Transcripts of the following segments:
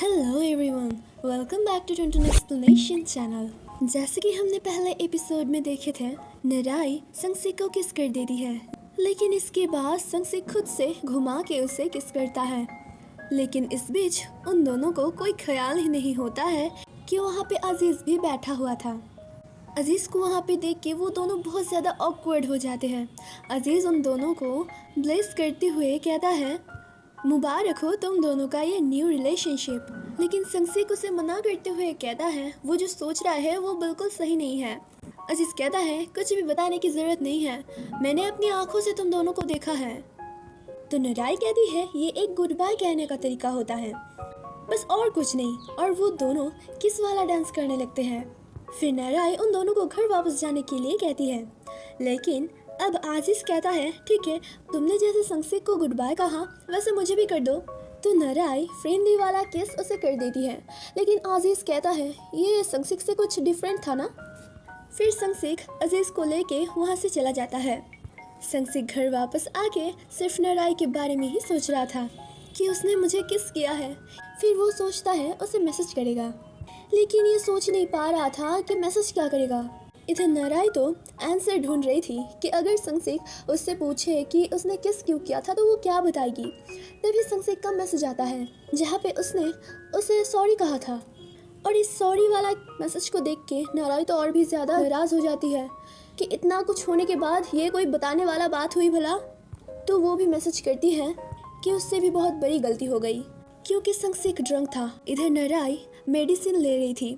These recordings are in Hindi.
Hello everyone, welcome back to Tuntun explanation channel. जैसे कि हमने पहले एपिसोड में देखे थे, नराई संगसिक को किस कर देती है, लेकिन इसके बाद संगसिक खुद से घुमा के उसे किस करता है। लेकिन इस बीच उन दोनों को कोई ख्याल ही नहीं होता है कि वहाँ पे अजीज भी बैठा हुआ था। अजीज़ को वहाँ पे देख के वो दोनों बहुत ज़्यादा ऑकवर्ड हो जाते हैं। अजीज़ उन दोनों को ब्लेस करते हुए कहता है, मुबारक हो तुम दोनों का ये न्यू रिलेशनशिप। लेकिन संगसिक उसे मना करते हुए कहता है वो जो सोच रहा है वो बिल्कुल सही नहीं है। अजीज़ कहता है कुछ भी बताने की ज़रूरत नहीं है, मैंने अपनी आंखों से तुम दोनों को देखा है। तो नराई कहती है ये एक गुड बाय कहने का तरीका होता है, बस और कुछ नहीं। और वो दोनों किस वाला डांस करने लगते हैं। फिर नराई उन दोनों को घर वापस जाने के लिए कहती है, लेकिन अब आजीज़ कहता है ठीक है, तुमने जैसे संगसिक को गुड बाय कहा वैसे मुझे भी कर दो। तो नराई फ्रेंडली वाला किस उसे कर देती है, लेकिन आजीज़ कहता है ये संगसिक से कुछ डिफरेंट था ना। फिर संगसिक अजीज़ को लेके वहाँ से चला जाता है। संगसिक घर वापस आके सिर्फ नराई के बारे में ही सोच रहा था कि उसने मुझे किस किया है। फिर वो सोचता है उसे मैसेज करेगा, लेकिन ये सोच नहीं पा रहा था कि मैसेज क्या करेगा। इधर नराई तो आंसर ढूंढ रही थी कि अगर संगसिक उससे पूछे कि उसने किस क्यों किया था तो वो क्या बताएगी। तभी संगसिक का मैसेज आता है जहाँ पे उसने उसे सॉरी कहा था। और इस सॉरी वाला मैसेज को देख के नराई तो और भी ज़्यादा नाराज़ हो जाती है कि इतना कुछ होने के बाद ये कोई बताने वाला बात हुई भला। तो वो भी मैसेज करती है कि उससे भी बहुत बड़ी गलती हो गई क्योंकि संगसिक ड्रंक था। इधर नराई मेडिसिन ले रही थी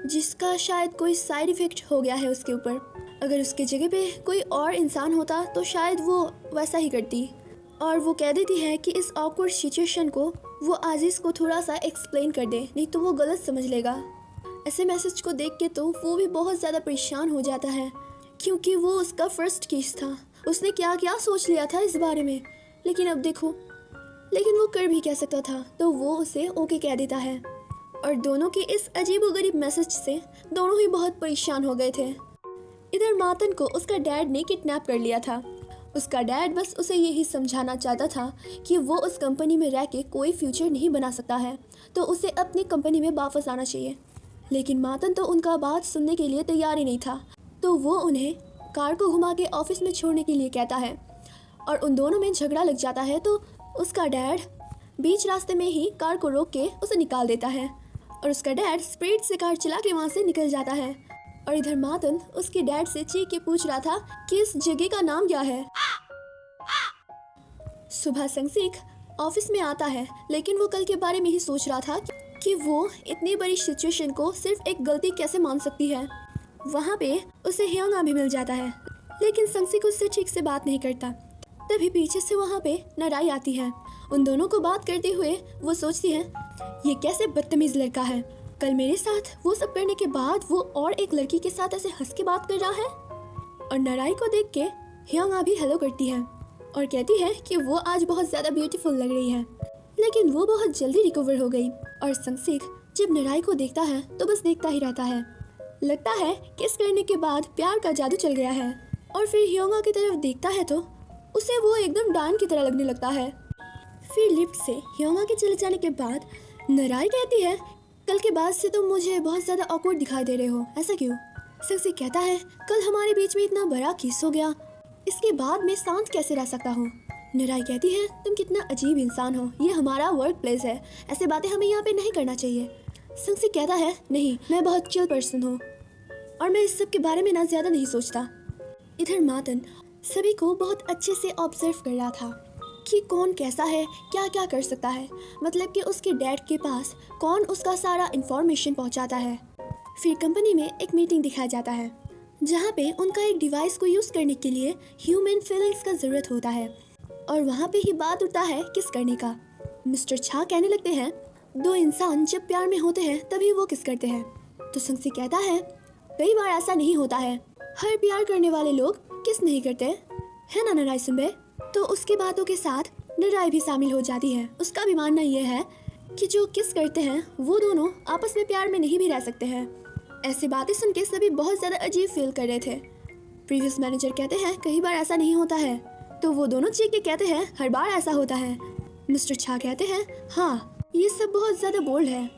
जिसका शायद कोई साइड इफ़ेक्ट हो गया है उसके ऊपर। अगर उसके जगह पे कोई और इंसान होता तो शायद वो वैसा ही करती। और वो कह देती है कि इस ऑकवर्ड सिचुएशन को वो आजीज़ को थोड़ा सा एक्सप्लेन कर दे, नहीं तो वो गलत समझ लेगा। ऐसे मैसेज को देख के तो वो भी बहुत ज़्यादा परेशान हो जाता है क्योंकि वो उसका फर्स्ट केस था। उसने क्या क्या सोच लिया था इस बारे में, लेकिन अब देखो। लेकिन वो कर भी कह सकता था, तो वो उसे ओके कह देता है। और दोनों के इस अजीबोगरीब मैसेज से दोनों ही बहुत परेशान हो गए थे। इधर मातन को उसका डैड ने किडनैप कर लिया था। उसका डैड बस उसे यही समझाना चाहता था कि वो उस कंपनी में रह के कोई फ्यूचर नहीं बना सकता है, तो उसे अपनी कंपनी में वापस आना चाहिए। लेकिन मातन तो उनका बात सुनने के लिए तैयार ही नहीं था, तो वो उन्हें कार को घुमा के ऑफिस में छोड़ने के लिए कहता है। और उन दोनों में झगड़ा लग जाता है, तो उसका डैड बीच रास्ते में ही कार को रोक के उसे निकाल देता है और उसका डैड स्पीड से कार चला के वहाँ से निकल जाता है। और इधर मातन उसके डैड से चीख के पूछ रहा था कि इस जगह का नाम क्या है। सुबह संगसिक ऑफिस में आता है, लेकिन वो कल के बारे में ही सोच रहा था कि वो इतनी बड़ी सिचुएशन को सिर्फ एक गलती कैसे मान सकती है। वहाँ पे उसे ह्योंगा भी मिल जाता है, लेकिन संगसिक उससे ठीक से बात नहीं करता। तभी पीछे से वहाँ पे नराई आती है। उन दोनों को बात करते हुए वो सोचती है ये कैसे बदतमीज लड़का है, कल मेरे साथ वो सब करने के बाद वो और एक लड़की के साथ ऐसे हंस के बात कर रहा है। और नराई को देख के ह्योंगा भी हेलो करती है और कहती है कि वो आज बहुत ज़्यादा ब्यूटीफुल लग रही है, लेकिन वो बहुत जल्दी रिकवर हो गई। और संगसिक जब नराई को देखता है तो बस देखता ही रहता है। लगता है किस करने के बाद प्यार का जादू चल गया है। और फिर ह्योंगा की तरफ देखता है तो उसे वो एकदम डान की तरह लगने लगता है। फिर लिफ्ट से ह्योंगा के चले जाने के बाद नराई कहती है कल के बाद से तुम मुझे बहुत ज़्यादा ऑकवर्ड दिखाई दे रहे हो, ऐसा क्यों। संगसिक कहता है कल हमारे बीच में इतना बड़ा किस हो गया, इसके बाद मैं शांत कैसे रह सकता हूँ। नराई कहती है तुम कितना अजीब इंसान हो, ये हमारा वर्क प्लेस है, ऐसे बातें हमें यहाँ पे नहीं करना चाहिए। संगसिक कहता है नहीं, मैं बहुत चिल पर्सन हूँ और मैं इस सब के बारे में ना ज़्यादा नहीं सोचता। इधर मातन सभी को बहुत अच्छे से ऑब्जर्व कर रहा था कि कौन कैसा है, क्या क्या कर सकता है, मतलब कि उसके डैड के पास कौन उसका सारा इंफॉर्मेशन पहुंचाता है। फिर कंपनी में एक मीटिंग दिखाया जाता है जहां पे उनका एक डिवाइस को यूज़ करने के लिए ह्यूमन फीलिंग्स का ज़रूरत होता है। और वहां पे ही बात उठता है किस करने का। मिस्टर छा कहने लगते हैं दो इंसान जब प्यार में होते हैं तभी वो किस करते हैं। तो संगसिक कहता है कई बार ऐसा नहीं होता है, हर प्यार करने वाले लोग किस नहीं करते, है ना नराई सुनबे। तो उसकी बातों के साथ नराई भी शामिल हो जाती है। उसका भी मानना यह है कि जो किस करते हैं वो दोनों आपस में प्यार में नहीं भी रह सकते हैं। ऐसी बातें सुन के सभी बहुत ज़्यादा अजीब फील कर रहे थे। प्रीवियस मैनेजर कहते हैं कई बार ऐसा नहीं होता है, तो वो दोनों चीख के कहते हैं हर बार ऐसा होता है। मिस्टर छा कहते हैं हाँ, ये सब बहुत ज़्यादा बोल्ड है।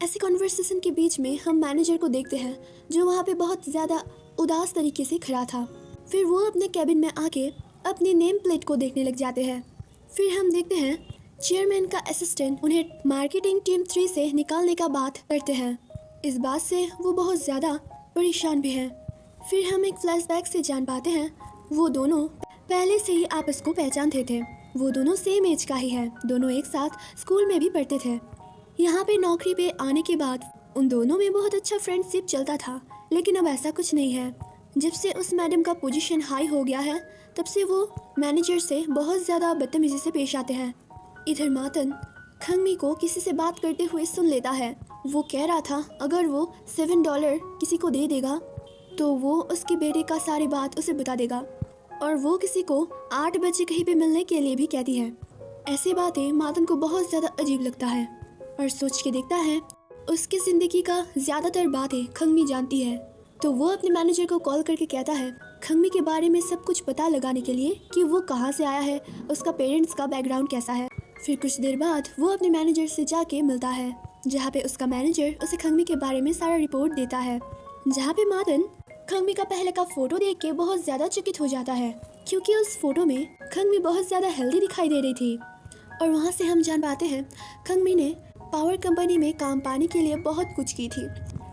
ऐसी कॉन्वर्सेशन के बीच में हम मैनेजर को देखते हैं जो वहाँ पे बहुत ज़्यादा उदास तरीके से खड़ा था। फिर वो अपने कैबिन में आके अपनी नेम प्लेट को देखने लग जाते हैं। फिर हम देखते हैं चेयरमैन का असिस्टेंट उन्हें मार्केटिंग टीम 3 से निकालने का बात करते हैं। इस बात से वो बहुत ज़्यादा परेशान भी हैं। फिर हम एक फ्लैशबैक से जान पाते हैं वो दोनों पहले से ही आपस को पहचानते थे। वो दोनों सेम एज का ही है, दोनों एक साथ स्कूल में भी पढ़ते थे। यहाँ पे नौकरी पे आने के बाद उन दोनों में बहुत अच्छा फ्रेंडशिप चलता था, लेकिन अब ऐसा कुछ नहीं है। जब से उस मैडम का पोजीशन हाई हो गया है तब से वो मैनेजर से बहुत ज़्यादा बदतमीजी से पेश आते हैं। इधर मातन खंगमी को किसी से बात करते हुए सुन लेता है। वो कह रहा था अगर वो $7 किसी को दे देगा तो वो उसके बेटे का सारी बात उसे बता देगा और वो किसी को 8 बजे कहीं पे मिलने के लिए भी कहती है। ऐसी बातें मातन को बहुत ज़्यादा अजीब लगता है और सोच के देखता है उसकी ज़िंदगी का ज़्यादातर बातें खंगमी जानती है। तो वो अपने मैनेजर को कॉल करके कहता है खंगमी के बारे में सब कुछ पता लगाने के लिए कि वो कहाँ से आया है, उसका पेरेंट्स का बैकग्राउंड कैसा है। फिर कुछ देर बाद वो अपने मैनेजर से जाके मिलता है जहाँ पे उसका मैनेजर उसे खंगमी के बारे में सारा रिपोर्ट देता है। जहाँ पे मातन खंगमी का पहले का फोटो देख के बहुत ज़्यादा चकित हो जाता है क्योंकि उस फोटो में खंगमी बहुत ज़्यादा हेल्दी दिखाई दे रही थी। और वहाँ से हम जान पाते हैं खंगमी ने पावर कंपनी में काम पाने के लिए बहुत कुछ की थी,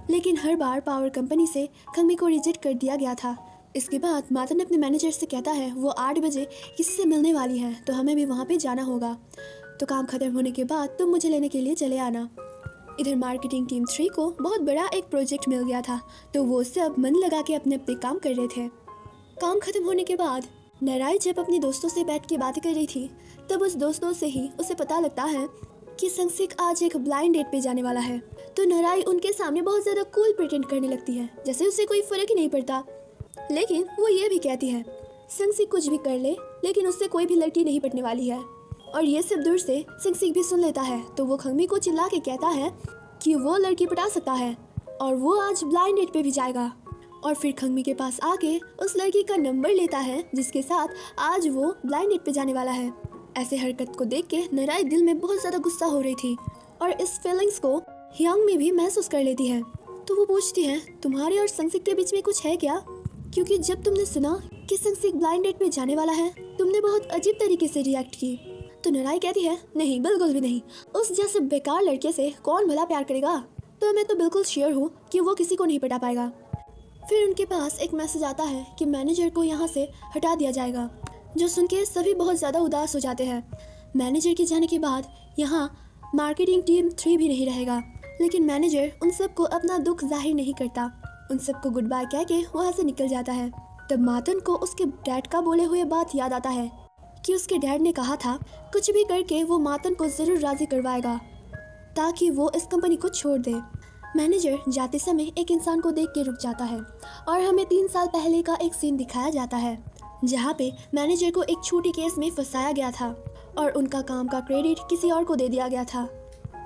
लेकिन हर बार पावर कंपनी से खंगमी को रिजेक्ट कर दिया गया था। इसके बाद मातन अपने मैनेजर से कहता है वो 8 बजे किसी से मिलने वाली है तो हमें भी वहाँ पे जाना होगा, तो काम खत्म होने के बाद तुम मुझे लेने के लिए चले आना। इधर मार्केटिंग टीम 3 को बहुत बड़ा एक प्रोजेक्ट मिल गया था तो वो सब मन लगा के अपने अपने काम कर रहे थे। काम खत्म होने के बाद नाराई जब अपने दोस्तों से बैठ के बातें कर रही थी तब उस दोस्तों से ही उसे पता लगता है कि संगसिक आज एक ब्लाइंड डेट पे जाने वाला है। तो नाराई उनके सामने बहुत ज़्यादा कूल प्रिटेंड करने लगती है जैसे उसे कोई फ़र्क ही नहीं पड़ता। लेकिन वो ये भी कहती है संगसिक कुछ भी कर ले लेकिन उससे कोई भी लड़की नहीं पटने वाली है। और ये सब दूर से संगसिक भी सुन लेता है तो वो खंगमी को चिल्ला के कहता है कि वो लड़की पटा सकता है और वो आज ब्लाइंड डेट पे भी जाएगा। और फिर खंगमी के पास आके उस लड़की का नंबर लेता है जिसके साथ आज वो ब्लाइंड डेट पे जाने वाला है। ऐसे हरकत को देख के नाराई दिल में बहुत ज़्यादा गुस्सा हो रही थी और इस फीलिंग्स को हियांग में भी महसूस कर लेती है। तो वो पूछती है तुम्हारे और संगसिक के बीच में कुछ है क्या, क्योंकि जब तुमने सुना कि संगसिक ब्लाइंड डेट पे जाने वाला है तुमने बहुत अजीब तरीके से रिएक्ट की। तो नाराई कहती है नहीं, बिल्कुल भी नहीं, उस जैसे बेकार लड़के से कौन भला प्यार करेगा, तो मैं तो बिल्कुल श्योर हूँ कि वो किसी को नहीं पटा पाएगा। फिर उनके पास एक मैसेज आता है कि मैनेजर को यहाँ से हटा दिया जाएगा, जो सुन के सभी बहुत ज़्यादा उदास हो जाते हैं। मैनेजर के जाने के बाद यहाँ मार्केटिंग टीम 3 भी नहीं रहेगा, लेकिन मैनेजर उन सबको अपना दुख जाहिर नहीं करता, उन सबको गुड बाय कह के वहाँ से निकल जाता है। तब मातन को उसके डैड का बोले हुए बात याद आता है कि उसके डैड ने कहा था कुछ भी करके वो मातन को ज़रूर राज़ी करवाएगा ताकि वो इस कंपनी को छोड़ दे। मैनेजर जाते समय एक इंसान को देख के रुक जाता है और हमें 3 साल पहले का एक सीन दिखाया जाता है जहाँ पे मैनेजर को एक छोटी केस में फंसाया गया था और उनका काम का क्रेडिट किसी और को दे दिया गया था।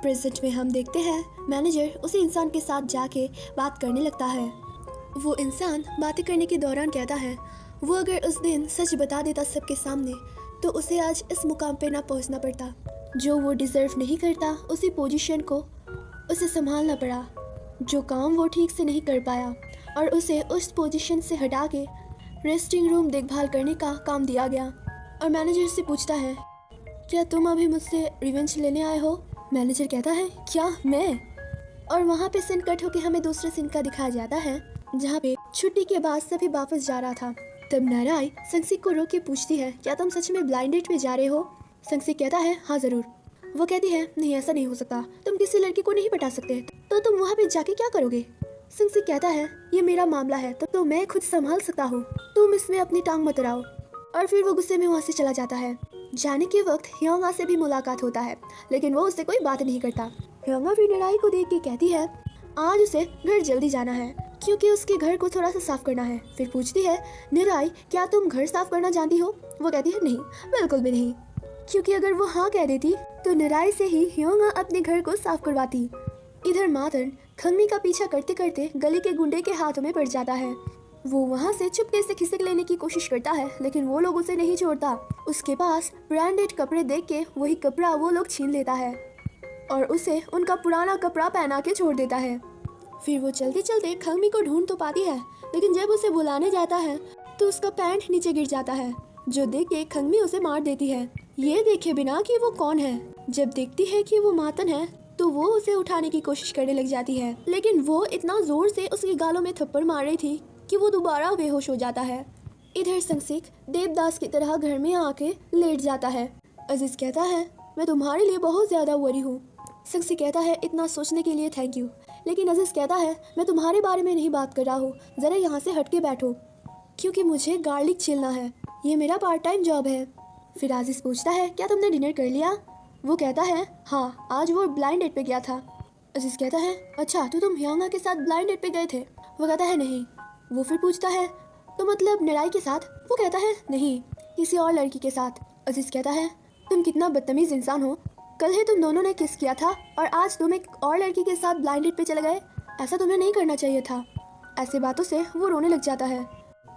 प्रेजेंट में हम देखते हैं मैनेजर उसी इंसान के साथ जाके बात करने लगता है। वो इंसान बातें करने के दौरान कहता है वो अगर उस दिन सच बता देता सबके सामने तो उसे आज इस मुकाम पे ना पहुंचना पड़ता। जो वो डिज़र्व नहीं करता उसी पोजीशन को उसे संभालना पड़ा, जो काम वो ठीक से नहीं कर पाया और उसे उस पोजीशन से हटा के रेस्टिंग रूम देखभाल करने का काम दिया गया। और मैनेजर से पूछता है क्या तुम अभी मुझसे रिवेंज लेने आए हो। मैनेजर कहता है क्या मैं। और वहाँ पे सीन कट होके हमें दूसरे सीन का दिखाया जाता है जहाँ पे छुट्टी के बाद सभी वापस जा रहा था। तब नाराई संगसिक को रोक के पूछती है क्या तुम सच में ब्लाइंड डेट पे जा रहे हो। संगसिक कहता है हाँ ज़रूर। वो कहती है नहीं ऐसा नहीं हो सकता, तुम किसी लड़की को नहीं पटा सकते, तो तुम वहाँ पे जाके क्या करोगे। संगसिक कहता है ये मेरा मामला है तो मैं खुद संभाल सकता हूँ, तुम इसमें अपनी टांग मत अड़ाओ। और फिर वो गुस्से में वहाँ से चला जाता है। जाने के वक्त ह्योंगा से भी मुलाकात होता है लेकिन वो उससे कोई बात नहीं करता। ह्योंगा भी नाराई को देख के कहती है आज उसे घर जल्दी जाना है क्योंकि उसके घर को थोड़ा सा साफ करना है। फिर पूछती है नाराई क्या तुम घर साफ करना जानती हो। वो कहती है नहीं, बिल्कुल भी नहीं, क्योंकि अगर वो हाँ कह देती तो नाराई से ही ह्योंगा अपने घर को साफ करवाती। इधर मातन खंगमी का पीछा करते करते गली के गुंडे के हाथों में पड़ जाता है। वो वहाँ से चुपके से खिसक लेने की कोशिश करता है लेकिन वो लोग उसे नहीं छोड़ता। उसके पास ब्रांडेड कपड़े देख के वही कपड़ा वो लोग छीन लेता है। और उसे उनका पुराना कपड़ा पहना के छोड़ देता है। फिर वो चलते चलते खंगमी को ढूंढ तो पाती है, लेकिन जब उसे बुलाने जाता है तो उसका पैंट नीचे गिर जाता है, जो देख के खंगमी उसे मार देती है, ये देखे बिना कि वो कौन है। जब देखती है कि वो मातन है तो वो उसे उठाने की कोशिश करने लग जाती है, लेकिन वो इतना जोर से उसके गालों में थप्पड़ मार रही थी कि वो दोबारा बेहोश हो जाता है। इधर संगसिक देवदास की तरह घर में आके लेट जाता है। अजीज कहता है, मैं तुम्हारे लिए बहुत ज्यादा वरी हूँ। संगसिक कहता है, इतना सोचने के लिए थैंक यू। लेकिन अजीज कहता है, मैं तुम्हारे बारे में नहीं बात कर रहा हूँ, जरा यहाँ से हट के बैठो, क्योंकि मुझे गार्लिक छीलना है, ये मेरा पार्ट टाइम जॉब है। फिर अजीज पूछता है, क्या तुमने डिनर कर लिया? वो कहता है, हाँ, आज वो ब्लाइंड डेट पे गया था। अजीज कहता है, अच्छा, तो तुम ह्योंगा के साथ ब्लाइंड डेट पे गए थे? वो कहता है, नहीं। वो फिर पूछता है, तो मतलब नराई के साथ? वो कहता है, नहीं, किसी और लड़की के साथ। अजीज कहता है, तुम कितना बदतमीज इंसान हो, कल ही तुम दोनों ने किस किया था और आज तुम एक और लड़की के साथ ब्लाइंड डेट पे चले गए, ऐसा तुम्हें नहीं करना चाहिए था। ऐसे बातों से वो रोने लग जाता है,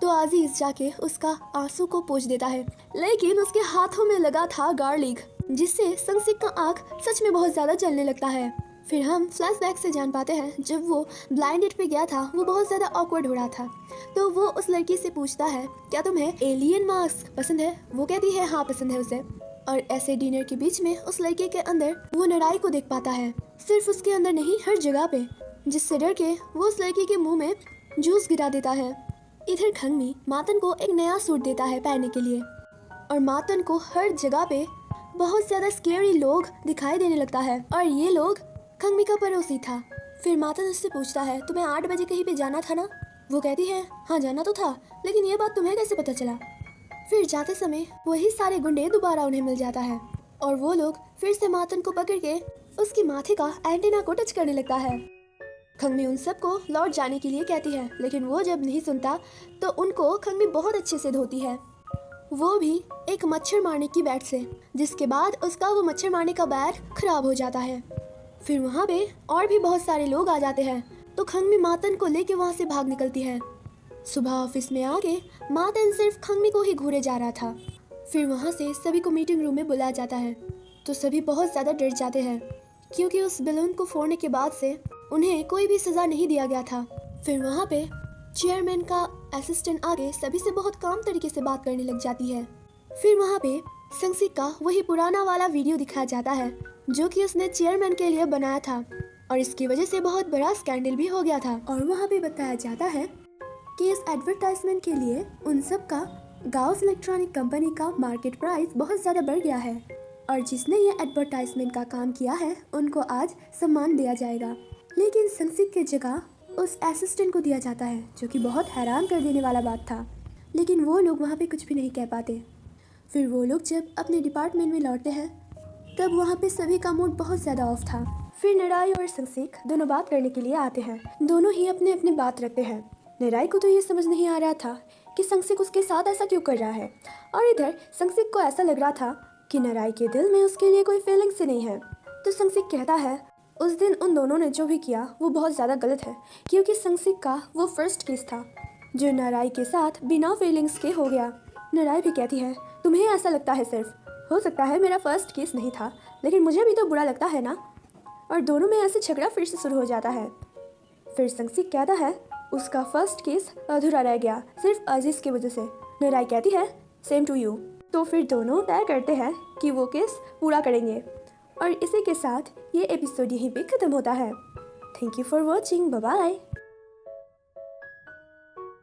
तो अजीज जाके उसका आंसू को पोंछ देता है, लेकिन उसके हाथों में लगा था गार्लिक, जिससे संगसिक का आँख सच में बहुत ज्यादा जलने लगता है। फिर हम फ्लैशबैक से जान पाते हैं, जब वो ब्लाइंड डेट पे गया था वो बहुत ज़्यादा ऑकवर्ड हो रहा था, तो वो उस लड़की से पूछता है, क्या तुम्हें एलियन मास्क पसंद है? वो कहती है, हाँ, पसंद है उसे। और ऐसे डिनर के बीच में उस लड़के के अंदर वो नराई को देख पाता है, सिर्फ उसके अंदर नहीं, हर जगह पे, जिससे डर के वो उस लड़की के मुँह में जूस गिरा देता है। इधर खंगमी मातन को एक नया सूट देता है पहनने के लिए, और मातन को हर जगह पे बहुत ज़्यादा स्केरी लोग दिखाई देने लगता है, और ये लोग खंगमी का पड़ोसी था। फिर मातन उससे पूछता है, तुम्हें 8 बजे कहीं पे जाना था ना? वो कहती है, हाँ, जाना तो था, लेकिन ये बात तुम्हें कैसे पता चला? फिर जाते समय वही सारे गुंडे दोबारा उन्हें मिल जाता है, और वो लोग फिर से मातन को पकड़ के उसके माथे का एंटीना को टच करने लगता है। खंगमी उन सबको लौट जाने के लिए कहती है, लेकिन वो जब नहीं सुनता तो उनको खंगमी बहुत अच्छे से धोती है, वो भी एक मच्छर मारने की बैट से, जिसके बाद उसका वो मच्छर मारने का बैट खराब हो जाता है। फिर वहाँ पे और भी बहुत सारे लोग आ जाते हैं, तो खंगमी मातन को लेके वहाँ से भाग निकलती है। सुबह ऑफिस में आके मातन सिर्फ खंगमी को ही घूरे जा रहा था। फिर वहाँ से सभी को मीटिंग रूम में बुलाया जाता है, तो सभी बहुत ज़्यादा डर जाते हैं, क्योंकि उस बैलून को फोड़ने के बाद से उन्हें कोई भी सज़ा नहीं दिया गया था। फिर वहाँ पे चेयरमैन का असिस्टेंट आके सभी से बहुत काम तरीके से बात करने लग जाती है। फिर वहाँ पे संगसिक का वही पुराना वाला वीडियो दिखाया जाता है, जो कि उसने चेयरमैन के लिए बनाया था, और इसकी वजह से बहुत बड़ा स्कैंडल भी हो गया था। और वहाँ पे बताया जाता है कि इस एडवर्टाइजमेंट के लिए उन सब का गाउस इलेक्ट्रॉनिक कंपनी का मार्केट प्राइस बहुत ज़्यादा बढ़ गया है, और जिसने ये एडवर्टाइजमेंट का काम किया है उनको आज सम्मान दिया जाएगा। लेकिन संगसिक की जगह उस असिस्टेंट को दिया जाता है, जो कि बहुत हैरान कर देने वाला बात था, लेकिन वो लोग वहाँ पे कुछ भी नहीं कह पाते। फिर वो लोग जब अपने डिपार्टमेंट में लौटते हैं तब वहाँ पे सभी का मूड बहुत ज़्यादा ऑफ था। फिर नराई और संगसिक दोनों बात करने के लिए आते हैं, दोनों ही अपने अपने बात रखते हैं। नराई को तो ये समझ नहीं आ रहा था कि संगसिक उसके साथ ऐसा क्यों कर रहा है, और इधर संगसिक को ऐसा लग रहा था कि नराई के दिल में उसके लिए कोई फीलिंग्स ही नहीं है। तो संगसिक कहता है, उस दिन उन दोनों ने जो भी किया वो बहुत ज़्यादा गलत है, क्योंकि संगसिक का वो फर्स्ट केस था जो नराई के साथ बिना फीलिंग्स के हो गया। नराई भी कहती है, तुम्हें ऐसा लगता है, सिर्फ हो सकता है मेरा फर्स्ट केस नहीं था, लेकिन मुझे भी तो बुरा लगता है ना। और दोनों में ऐसे झगड़ा फिर से शुरू हो जाता है। फिर संगसिक कहता है, उसका फर्स्ट केस अधूरा रह गया सिर्फ अजीज की वजह से। नराई कहती है, सेम टू यू। तो फिर दोनों तय करते हैं कि वो केस पूरा करेंगे, और इसी के साथ ये एपिसोड यहीं पे ख़त्म होता है। Thank you for watching, bye bye.